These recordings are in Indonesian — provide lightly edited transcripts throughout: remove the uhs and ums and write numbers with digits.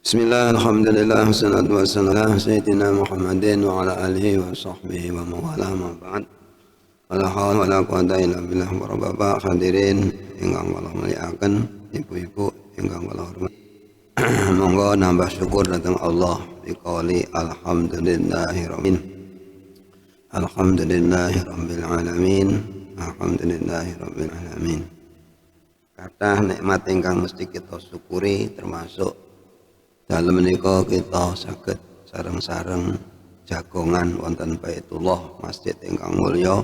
Bismillah, alhamdulillah, wassalatu wassalamu ala sayyidina Muhammadin wa ala alihi wa sahbihi wa mawala ma ba'd. Wala hawla wala quwata illa billah. Para bapak hadirin ingkang kula mulyakaken, ibu-ibu ingkang kula hormati. Monggo nambah syukur dhateng Allah biqouli alhamdulillahi rabbil alamin. Alhamdulillahi rabbil alamin. Kathah nikmat ingkang mesti kita syukuri, termasuk dalem menika kita saged sareng-sareng jagongan wonten Baitullah, masjid ingkang mulya,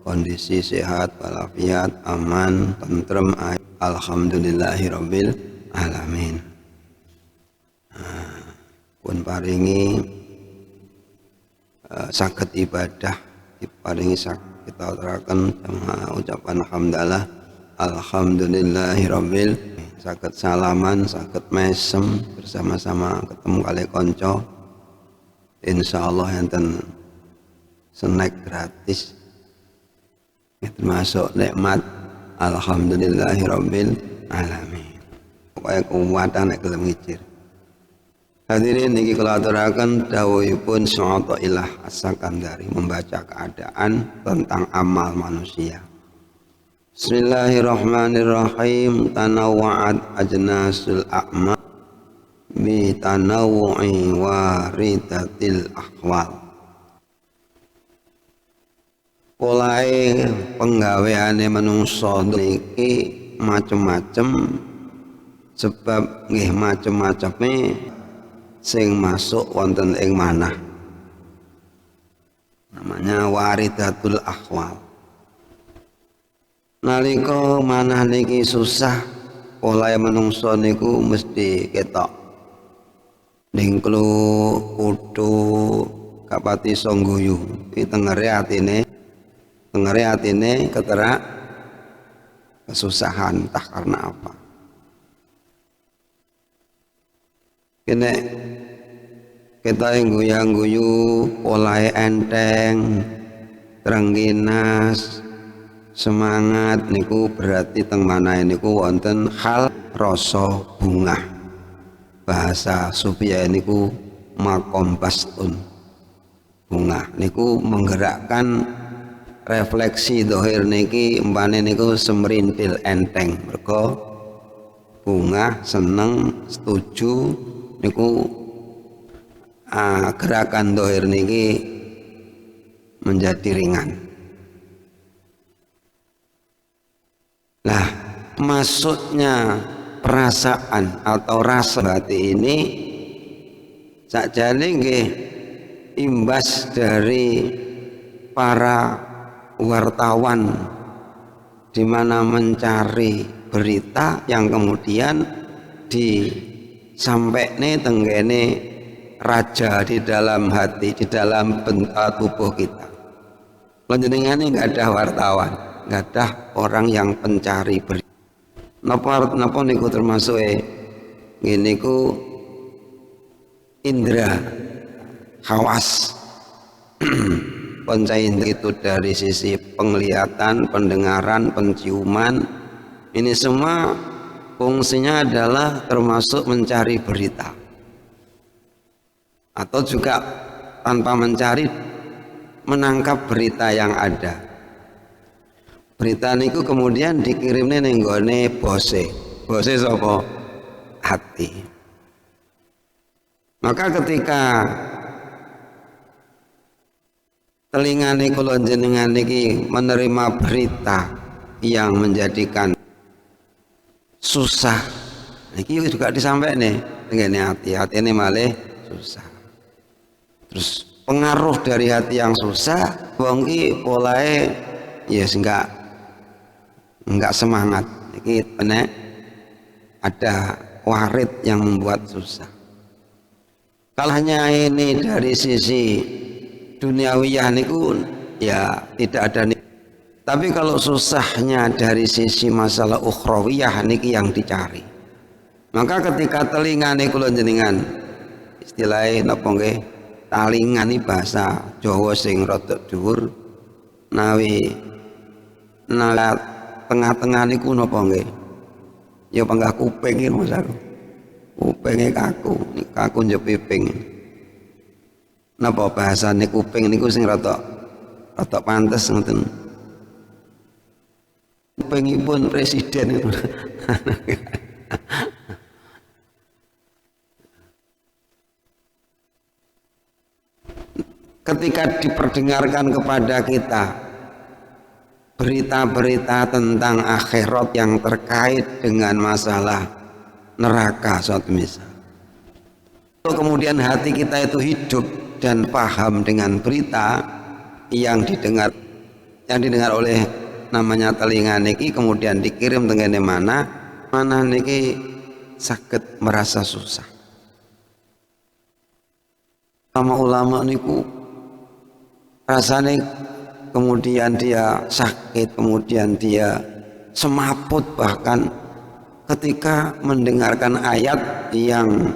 kondisi sehat walafiat, aman, tentrem, alhamdulillahirabbil alamin. Pun paringi saged ibadah, diparingi saged kita aturaken ucapan hamdalah alhamdulillahirabbil alamin. Saged salaman, saged mesem bersama-sama ketemu kali konco. Insyaallah enten snack gratis. Termasuk nikmat alhamdulillahirabbil alamin. Kaya kuwatan nek gelem ngicir. Hadirin niki kula aturaken dawuhipun Syu'atailah As-Sakandari membaca keadaan tentang amal manusia. Bismillahirrahmanirrahim. Tanawwa'at ajnasul a'mal bi tanawwu'i waridatil ahwal. Polahe penggaweane manungsa niki macem-macem, sebab nggih macem-maceme sing masuk wonten ing manah. Namanya waridatul ahwal. Nalika manah niki susah, polahe manungsa niku mesti ketok ningklu kudu gak pati iso ngguyu. Iki tengere atine keterak kesusahan, entah karena apa. Kene kita ngguyu-ngguyu, polahe enteng, trengginas, semangat niku berarti teng manahe niku wonten hal rasa bungah. Bahasa Sufia niku makom bastun. Bungah niku menggerakkan refleksi dohir niki, umpane niku semerintil enteng. Mergo bungah, seneng, setuju niku gerakan dohir niki menjadi ringan. Nah, masuknya perasaan atau rasa hati ini sakjane nggih imbas dari para wartawan di mana mencari berita yang kemudian disampaikne tenggene raja di dalam hati, di dalam tubuh kita. Panjenengane enggak ada wartawan, nggak ada orang yang pencari berita. Napa niku termasuk ngene ku indra hawas. Panca indra itu dari sisi penglihatan, pendengaran, penciuman. Ini semua fungsinya adalah termasuk mencari berita. Atau juga tanpa mencari, menangkap berita yang ada. Berita niku kemudian dikirimne ning nggone bose. Bose sapa? Hati. Maka ketika telingane kula jenengan niki menerima berita yang menjadikan susah, niki juga disampaikne tengene hati. Hatine malih susah. Terus pengaruh dari hati yang susah, wong ki polahe yes enggak semangat. Iki ada warid yang membuat susah. Kalau hanya ini dari sisi duniawiyah niku ya tidak ada. Tapi kalau susahnya dari sisi masalah ukhrawiyah niki yang dicari. Maka ketika telinga niku jenengan istilahnya napa nggih, talingan iki bahasa Jawa sing rada dhuwur, nawi tengah-tengah niku napa nggih? Ya panggah kuping iki Mas aku. kupinge kaku njep piping. Napa bahasane kuping niku sing rada pantes ngoten. Kupingipun presiden. Ketika diperdengarkan kepada kita berita-berita tentang akhirat yang terkait dengan masalah neraka suatu misal, kemudian hati kita itu hidup dan paham dengan berita yang didengar oleh namanya telinga niki, kemudian dikirim dengan mana niki sakit merasa susah. Sama ulama niku rasanya kemudian dia sakit, kemudian dia semaput bahkan ketika mendengarkan ayat yang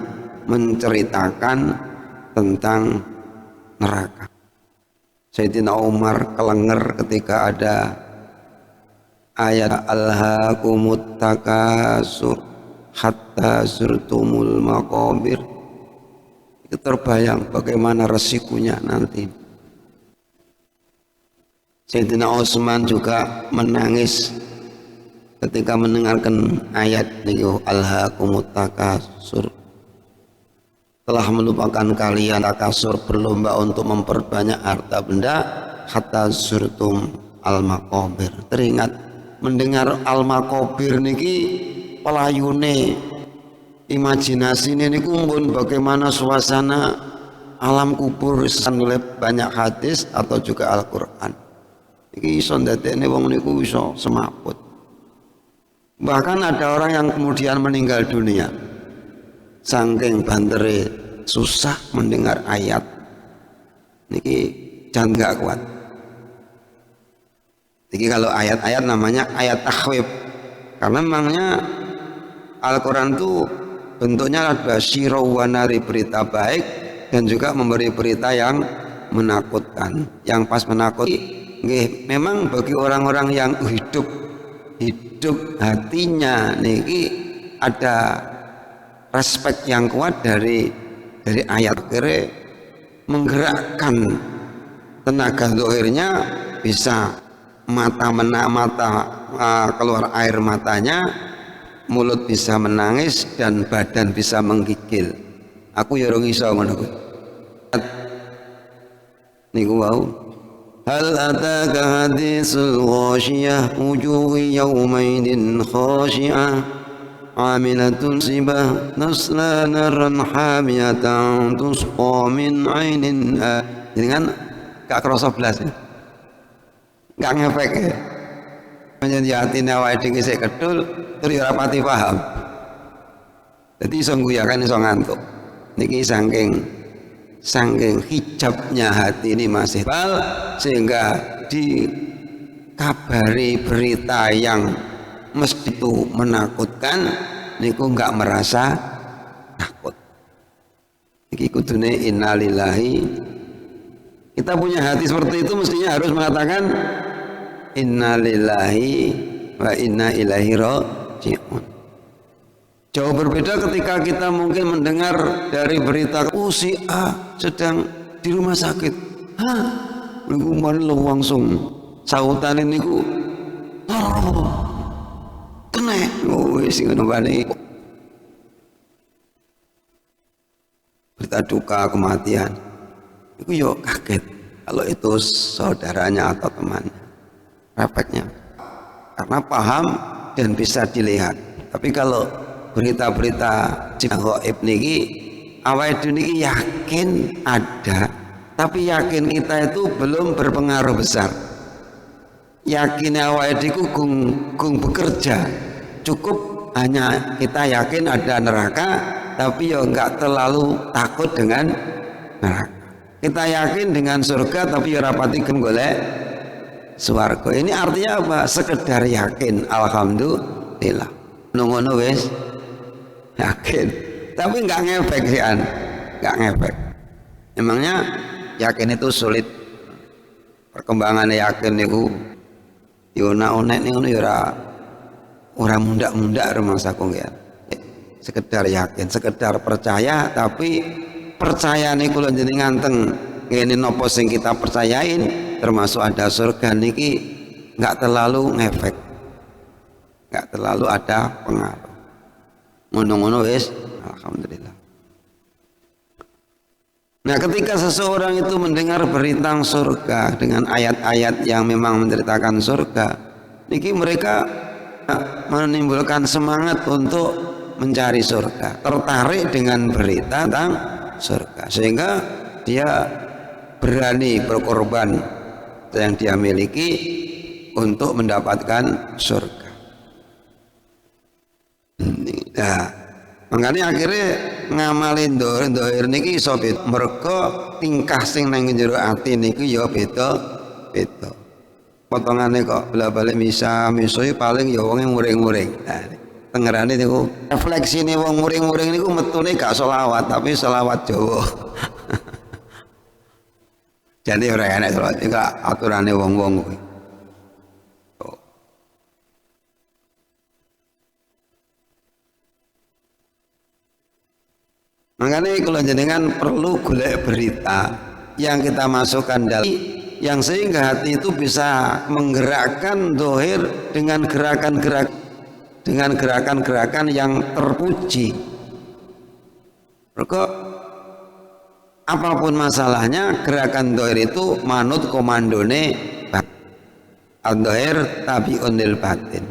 menceritakan tentang neraka. Sayyidina Umar kelenger ketika ada ayat alhaakumut takasur hatta zurtumul maqabir. Itu terbayang bagaimana resikonya nanti. Sayyidina Utsman juga menangis ketika mendengarkan ayat niku alhaakumut takasur, telah melupakan kalian takasur, berlomba untuk memperbanyak harta benda, hatta zurtum al maqabir. Teringat mendengar al maqabir niki pelayune imajinasi niku pun bagaimana suasana alam kubur oleh banyak hadis atau juga Al-Qur'an. Iki iso ndadekne wong niku iso semaput. Bahkan ada orang yang kemudian meninggal dunia saking bantere susah mendengar ayat niki, jangan gak kuat. Niki kalau ayat-ayat namanya ayat takhwif, karena memangnya Al-Quran itu bentuknya basyirah wa nari, berita baik dan juga memberi berita yang menakutkan. Yang pas menakuti memang bagi orang-orang yang hidup hatinya niki ada respek yang kuat dari ayat, kira menggerakkan tenaga zahirnya, bisa mata keluar air matanya, mulut bisa menangis dan badan bisa menggigil. Aku ya ora iso ngono kuwi. Niku wau. Hal ataka hadisul ghashiyah wujuhu yawmaidin khashi'ah amilatun sibah nasla naran hamiyatan tusqa min ainin. Jadi kan gak kerasa belas ya, gak ngefek ya, menjadi hati awake dhewe sik kedul terus ora pati paham, jadi iso nguyakan iso ngantuk. Niki saking hijabnya hati ini masih bal, sehingga dikabari berita yang mesti itu menakutkan niku nggak merasa takut. Iki kudune innalillahi. Kita punya hati seperti itu mestinya harus mengatakan innalillahi wa inna ilaihi raji'un. Jauh berbeda ketika kita mungkin mendengar dari berita si A sedang di rumah sakit. Niku malah langsung sautan niku kena wis ngono bae. Berita duka kematian itu yo kaget kalau itu saudaranya atau temannya, rapatnya, karena paham dan bisa dilihat. Tapi kalau berita-berita gaib niki awake dhewe niki yakin ada, tapi yakin kita itu belum berpengaruh besar. Yakin awake dhewe gung bekerja, cukup hanya kita yakin ada neraka, tapi ya enggak terlalu takut dengan neraka. Kita yakin dengan surga, tapi ya rapati golek swarga. Ini artinya apa? Sekedar yakin, alhamdulillah. Ngono wis yakin, tapi nggak ngefek sih nggak ngefek. Emangnya yakin itu sulit, perkembangannya yakin niku yona onek nih ora mundak-mundak rumah saku ya. sekedar yakin, sekedar percaya, tapi percayane kula jenengan teng ngene napa sing kita percayain termasuk ada surga niki nggak terlalu ngefek, nggak terlalu ada pengaruh. Ngono-ngono wis alhamdulillah. Nah, ketika seseorang itu mendengar berita surga dengan ayat-ayat yang memang menceritakan surga, niki mereka menimbulkan semangat untuk mencari surga, tertarik dengan berita tentang surga, sehingga dia berani berkorban yang dia miliki untuk mendapatkan surga. Nah, makanya akhirnya ngamalin dohir niki iso beda, mergo tingkah sing nang jero ati niku ya beda. Potongane kok bola-balik misa paling ya wong muring-muring. Nah, tengerane niku refleksine wong muring-muring niku metune gak selawat tapi selawat Jawa. Jadi ora enak selawat iki aturane wong-wong kuwi. Makanya kalau jenengan perlu golek berita yang kita masukkan dalam yang sehingga hati itu bisa menggerakkan dohir dengan gerakan-gerakan yang terpuji. Maka apapun masalahnya, gerakan dohir itu manut komandone al-dohir tabi'un lil batin.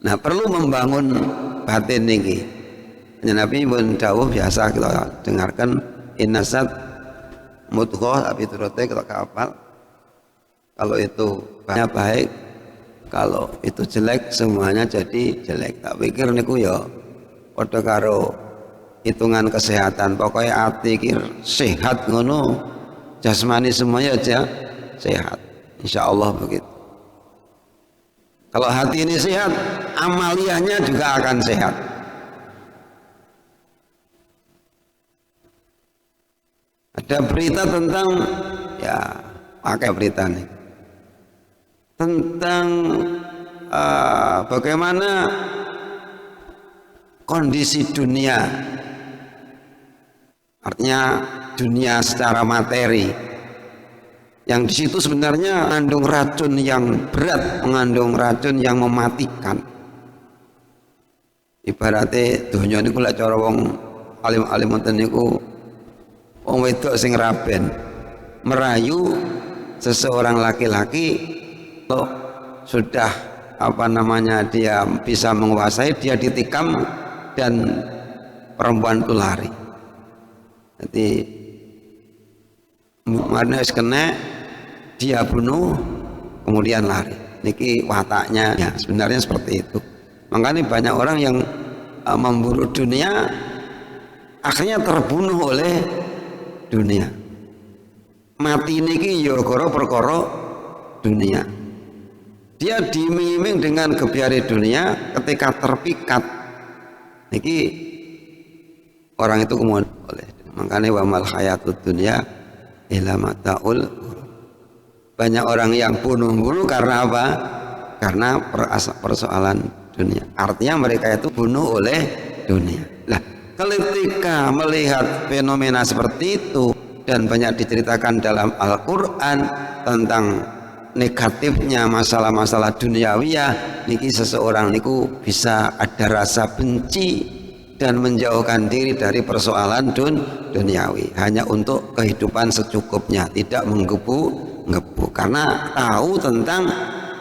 Nah, perlu membangun batin niki. Nabi pun dawuh biasa kita dengarkan innasat mudghah tapi turute kita kapal. Kalau itu baik, kalau itu jelek semuanya jadi jelek. Tak pikir niku ya padha karo hitungan kesehatan. Pokoknya ati kir sehat ngono, jasmani semuanya aja sehat. Insyaallah begitu. Kalau hati ini sehat, amaliyahnya juga akan sehat. Ada berita tentang ya pakai berita nih tentang bagaimana kondisi dunia, artinya dunia secara materi yang di situ sebenarnya mengandung racun yang berat, mengandung racun yang mematikan. Ibaratnya dunia ini kula cara wong alim-alim ngoten niku wong wedok sing raben merayu seseorang laki-laki, kalau sudah dia bisa menguasai, dia ditikam dan perempuan itu lari. Jadi mana kena dia bunuh kemudian lari. Niki wataknya ya, sebenarnya seperti itu. Makanya banyak orang yang memburu dunia akhirnya terbunuh oleh dunia. Mati niki ya perkara dunia. Dia diiming-iming dengan kebiari dunia, ketika terpikat niki orang itu kemudian oleh. Makanya wa mal hayatud dunya illa mataul. Banyak orang yang bunuh karena apa? Karena persoalan dunia. Artinya mereka itu bunuh oleh dunia. Lah, ketika melihat fenomena seperti itu dan banyak diceritakan dalam Al-Quran tentang negatifnya masalah-masalah duniawiyah, niki seseorang niku bisa ada rasa benci dan menjauhkan diri dari persoalan duniawi hanya untuk kehidupan secukupnya, tidak menggebu-gebu karena tahu tentang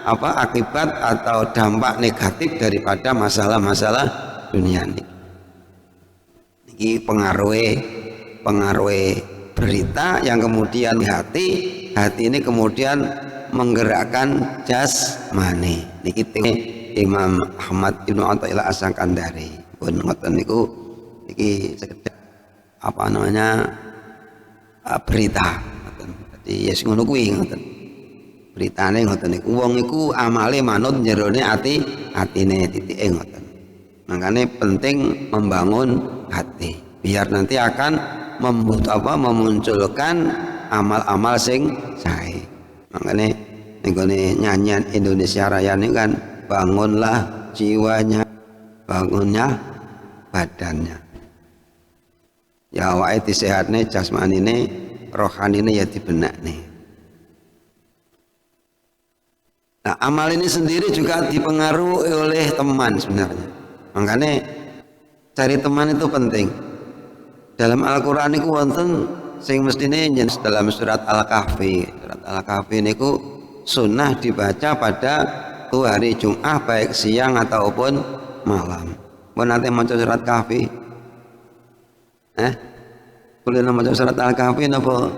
akibat atau dampak negatif daripada masalah-masalah dunia ini. Ini pengaruh berita yang kemudian hati ini kemudian menggerakkan jasmani. Niki Imam Ahmad Ibnu Athaillah As-Sakandari pun ngoten niku iki sekedar berita ngoten. Dadi yes ngono kuwi ngoten. Beritane ngoten niku wong iku amale manut jerone atine titike ngoten. Makanya penting membangun hati biar nanti akan memunculkan amal-amal sing sae. Makanya nggone nyanyian Indonesia Raya ini kan bangunlah jiwanya, bangunnya badannya. Ya awake disehatne jasmanine, rohanine ya dibenakne. Nah, amal ini sendiri juga dipengaruhi oleh teman sebenarnya. Makanya cari teman itu penting. Dalam Al-Qur'an niku wonten sing mestine dalam surat Al-Kahfi. Surat Al-Kahfi niku sunnah dibaca pada hari Jumat baik siang ataupun malam. Mun nanti maca surat Kahfi. Kulo maca surat Al-Kahfi napa?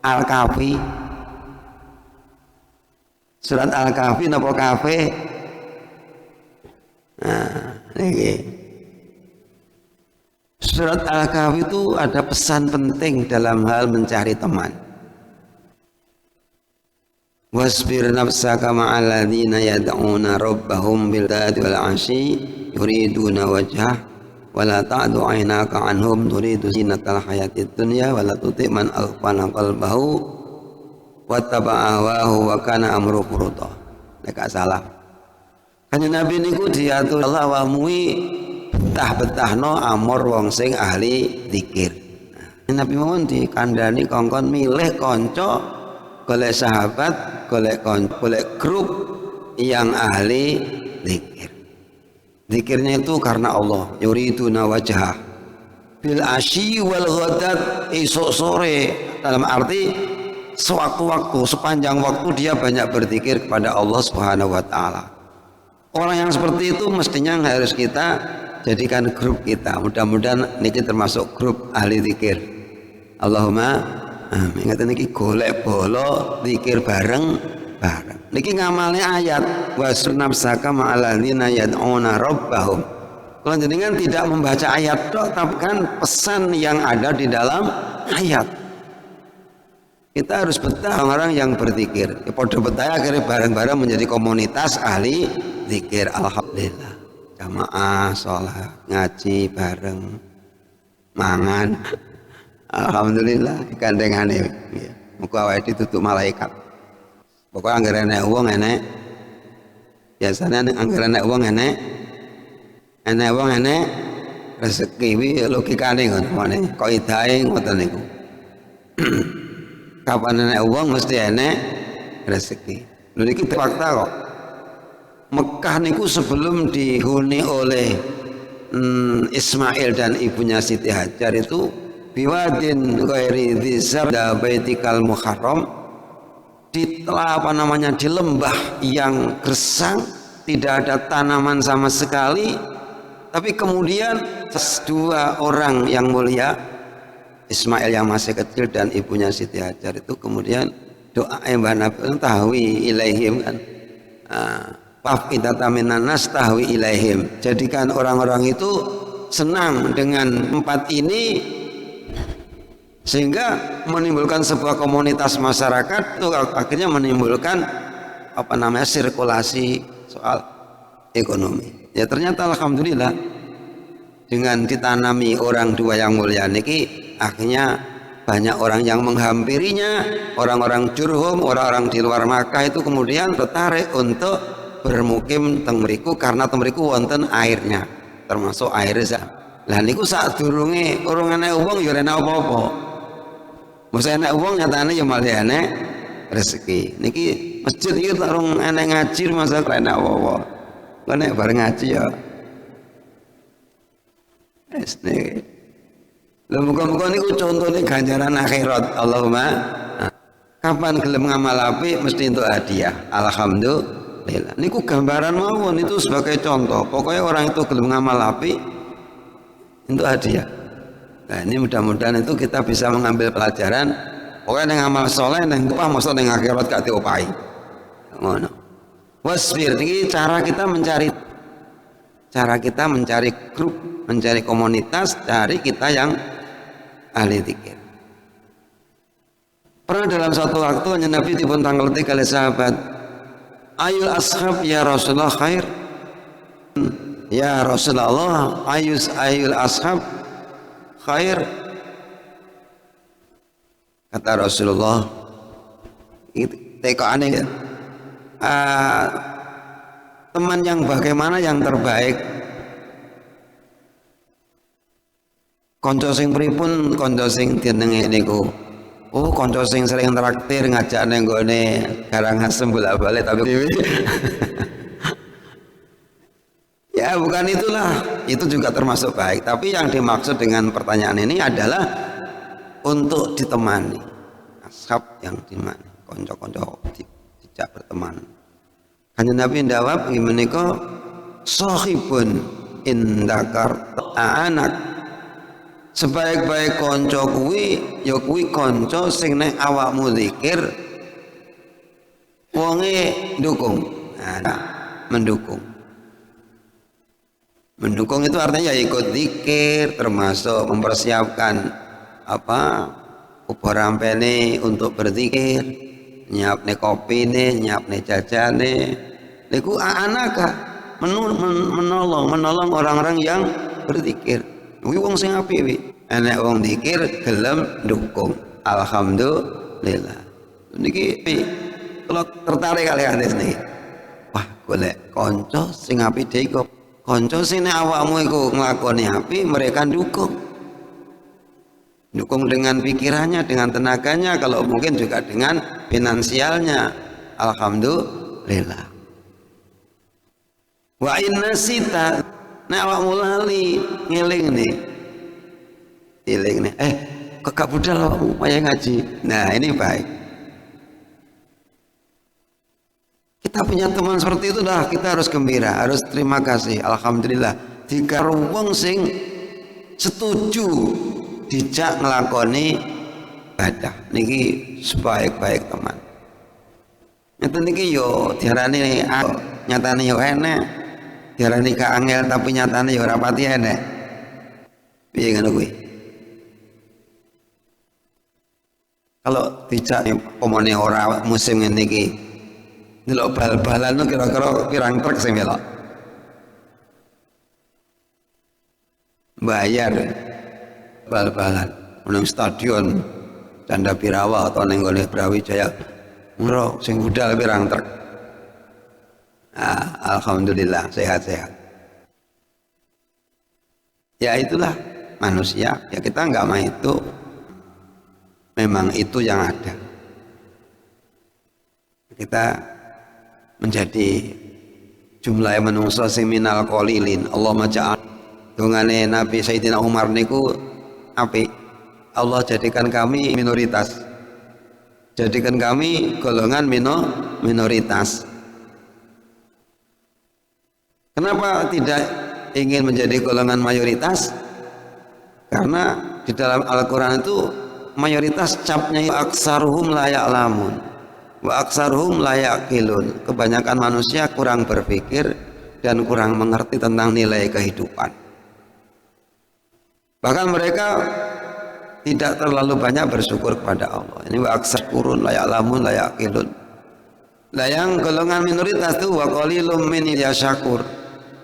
Al-Kahfi. Surat Al-Kahfi napa kafe? Nah, ini. Surat Al-Kahfi itu ada pesan penting dalam hal mencari teman. Wasbir nafsaka ma'al ladzina yad'una rabbahum bil ghadati wal 'ashyi yuriduna wajhah wa la ta'du 'ainaka 'anhum turidu zinatal hayatid dunya wa la tuti' man aghfala qalbahu wattaba'a hawahu wa kana amru furuta. Nek salah. Kanjeng Nabi niku diatur Allah wa muwi betah-betahno amor wong sing ahli zikir. Nabi mohon dikandani kongkon milih kanca, golek sahabat, golek grup yang ahli zikir. Zikirnya itu karena Allah, yuriduna wajhah. Bil asyi wal ghadat, esok sore, dalam arti sewaktu-waktu, sepanjang waktu dia banyak berzikir kepada Allah Subhanahu wa taala. Orang yang seperti itu mestinya harus kita jadikan grup kita. Mudah-mudahan niki termasuk grup ahli zikir. Allahumma amin. Ngaten niki golek bolo zikir bareng. Niki ngamalne ayat wasbir nafsaka ma'al ladzina yad'una rabbahum. Kalau jenengan tidak membaca ayat tok, tapi kan pesan yang ada di dalam ayat. Kita harus betah orang yang berzikir. Ya, podo betah akhirnya bareng-bareng menjadi komunitas ahli zikir. Alhamdulillah. Jamaah, sholat, ngaji bareng, mangan. Alhamdulillah. Gandengane. Ya. Muka awake ditutup malaikat. Pokoknya anggar enek uang enek. Biasanya anggar enek uang enek. Enek uang enek. Rezeki logikane ngono. Kaidahe ngoten niku. Kapan enek uang mesti enek rezeki. Lha iki fakta kok. Mekah niku sebelum dihuni oleh Ismail dan ibunya Siti Hajar itu biwadin ghairi dzar da baitikal muharram, di di lembah yang gersang, tidak ada tanaman sama sekali, tapi kemudian dua orang yang mulia, Ismail yang masih kecil dan ibunya Siti Hajar itu kemudian doa Mbah Nabi tahwi ilaihim kan, fafidata minan nas tahwi ilaihim, jadikan orang-orang itu senang dengan tempat ini sehingga menimbulkan sebuah komunitas masyarakat itu akhirnya menimbulkan sirkulasi soal ekonomi. Ya ternyata alhamdulillah dengan ditanami orang dua yang mulia niki akhirnya banyak orang yang menghampirinya, orang-orang Jurhum, orang-orang di luar Makkah itu kemudian tertarik untuk bermukim teng mriku karena teng mriku wonten airnya, termasuk air zam. Lah niku sadurunge urung enek wong ya ora enek apa-apa. Mosok enek wong nyatane ya malah enek rezeki. Niki masjid iki urung enek ngaji masa ora enek apa-apa. Kok nek bareng ngaji ya wis niki. Lha muga-muga niku contone ganjaran akhirat. Allahumma kapan gelem ngamal apik mesti entuk hadiah. Alhamdulillah. Niku gambaran mawon itu sebagai contoh. Pokoknya orang itu gelem ngamal apik entuk hadiah. Nah, ini mudah-mudahan itu kita bisa mengambil pelajaran. Pokoknya yang ngamal soleh nang upah mosok ning akhirat gak diopahi. Ngono. Wasbir iki cara kita mencari grup, mencari komunitas, cari kita yang ahli zikir. Pernah dalam suatu waktu Nabi dipun tanglet kali sahabat, ayul ashab ya Rasulullah khair, ya Rasulullah ayul ashab khair. Kata Rasulullah, teko aneh, teman yang bagaimana yang terbaik? Kanca sing pripun? Kanca sing jenenge niku. Oh, kanca sing sering traktir ngajak nang nggone Karangasem bolak-balik tapi ya bukan itulah. Itu juga termasuk baik. Tapi yang dimaksud dengan pertanyaan ini adalah untuk ditemani. Ashab yang ditemani, kanca-kanca dijak berteman. Kanjeng Nabi jawab gimana kok sahibun indakar anak. Sebaik-baik kanca kuwi ya kuwi kanca sing nek awakmu zikir wonge ndukung. Nah, mendukung. Mendukung itu artinya ya ikut zikir, termasuk mempersiapkan apa ubah rampene untuk berzikir, nyiapne kopine, nyiapne jajane. Niku anaka menolong orang-orang yang berzikir. Kuwi wong sing apik wi. Enek wong zikir gelem ndukung. Alhamdulillah. Niki kula tertarik kali hadis niki. Wah, golek kanca sing apik dhewe kok. Kanca sing nek awakmu iku nglakoni apik, mereka ndukung. Dukung dengan pikirannya, dengan tenaganya, kalau mungkin juga dengan finansialnya. Alhamdulillah. Wa inna sita nek awakmu lali ngeling nih. Eling nih. Kok gak budal awakmu payah ngaji. Nah, ini baik. Kita punya teman seperti itu dah, kita harus gembira, harus terima kasih. Alhamdulillah. Jika wong sing setuju dijak ngelakoni ibadah niki sebaik-baik teman. Nyata niki yo diarani nyatane yo enek, diarani kaangel tapi nyatane yo ora pati enek. Piye ngono kuwi? Kalau dijak pomone ora musim ngene iki. Delok bal-balan kira-kira pirang truk sing melok. Bayar bal-balan nang stadion Canda Pirawa atau ning gone Brawijaya muro sing budal pirang truk. Alhamdulillah sehat-sehat. Ya itulah manusia, ya kita enggak mau itu, memang itu yang ada. Kita menjadi jumlah manungsa sing minal qalilin. Allahumma ja'al dongane Nabi Sayyidina Umar niku apik. Allah jadikan kami minoritas, jadikan kami golongan minoritas. Kenapa tidak ingin menjadi golongan mayoritas? Karena di dalam Al-Quran itu mayoritas capnya aksaruhum la ya'lamun wa aksaruhum la yaqilun. Kebanyakan manusia kurang berpikir dan kurang mengerti tentang nilai kehidupan. Bahkan mereka tidak terlalu banyak bersyukur kepada Allah. Ini wa aksarun la ya'lamun la yaqilun. Lah yang golongan minoritas itu wa qalilum min yasyakur.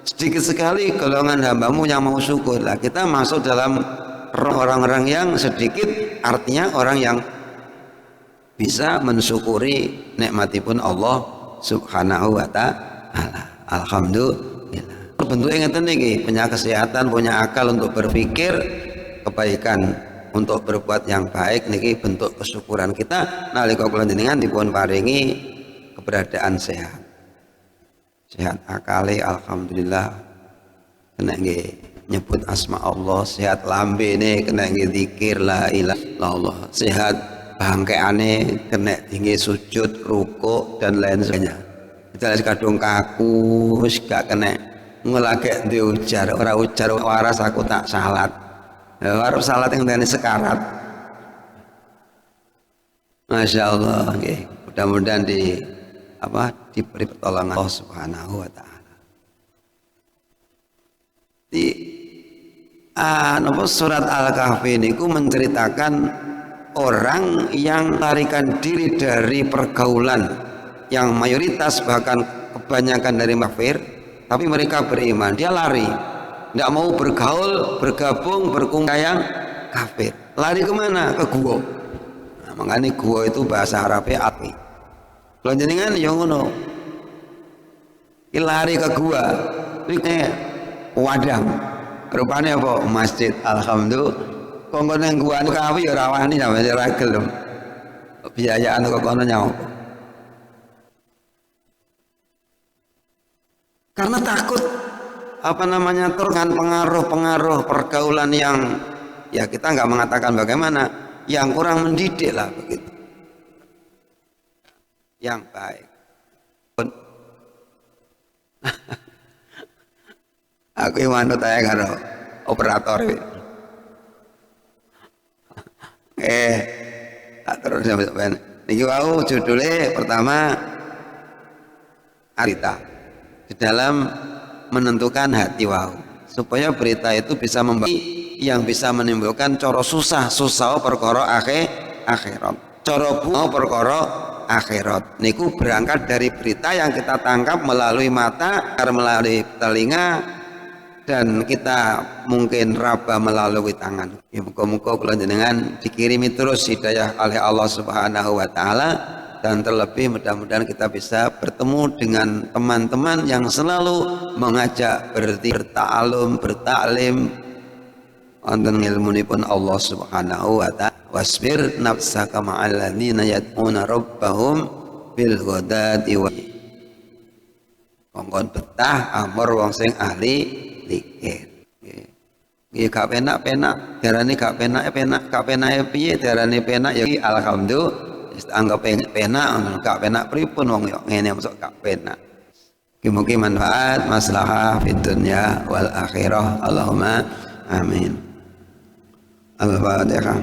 Sedikit sekali golongan hambamu yang mau syukur. Lah kita masuk dalam orang-orang yang sedikit, artinya orang yang bisa mensyukuri nikmatipun Allah Subhanahu wa ta'ala. Alhamdulillah. Bentuknya ngeten niki, punya kesehatan, punya akal untuk berpikir kebaikan, untuk berbuat yang baik niki bentuk kesyukuran kita nalika kula jenengan dipun paringi keberadaan sehat. Sehat akale alhamdulillah, kena nggih nyebut asma Allah, sehat lambene kena nggih zikir la ilaha illallah, sehat bangkeane kena tinggi sujud, rukuk dan lain sebagainya. Kita kadung kaku wis gak kena ngelagek diujar, ora ujar waras aku tak salat. Warung salat yang tadi sekarat. Masya Allah, okay. Mudah-mudahan diberi pertolongan Allah Subhanahu wa ta'ala. Di surat Al-Kahfi ini menceritakan orang yang melarikan diri dari pergaulan yang mayoritas bahkan kebanyakan dari kafir, tapi mereka beriman. Dia lari, tidak mau bergaul, bergabung, berkumpul yang kafir. Lari kemana? Ke gua. Nah, makanya gua itu bahasa Arabnya api. Kalau jenengan yang ngono, lari ke gua, wadang, rupane apa masjid. Alhamdulillah kongkon nang gua kawi ya ora wani sampe ora gelem biayaan kok kono nyawa karena takut apa namanya terkena pengaruh pergaulan yang ya kita nggak mengatakan bagaimana yang kurang mendidik lah begitu yang baik. Aku manut ae karo operator tak terus sampeyan niki wau judulnya pertama arita di dalam menentukan hati wau supaya berita itu bisa yang bisa menimbulkan coro susah perkara akhirat coro bunga perkara akhirat niku berangkat dari berita yang kita tangkap melalui mata melalui telinga dan kita mungkin raba melalui tangan. Ya muka-muka kula jenengan dikirimi terus hidayah oleh Allah Subhanahu wa taala dan terlebih mudah-mudahan kita bisa bertemu dengan teman-teman yang selalu mengajak berta'alum, bertaklim wonten ilmunipun Allah Subhanahu wa taala. Wasbir nafsaka ma'al ladzina yad'una rabbahum bil ghadati wa kongkon betah amor wong sing ahli dikir. Nggih gak penak-penak, darane gak penake piye darane penak ya alhamdulillah wis anggap penak, gak penak pripun wong yo ngene mosok gak penak. Mugi-mugi manfaat maslahah fid dunya wal akhirah. Allahumma amin. Al-Fatihah.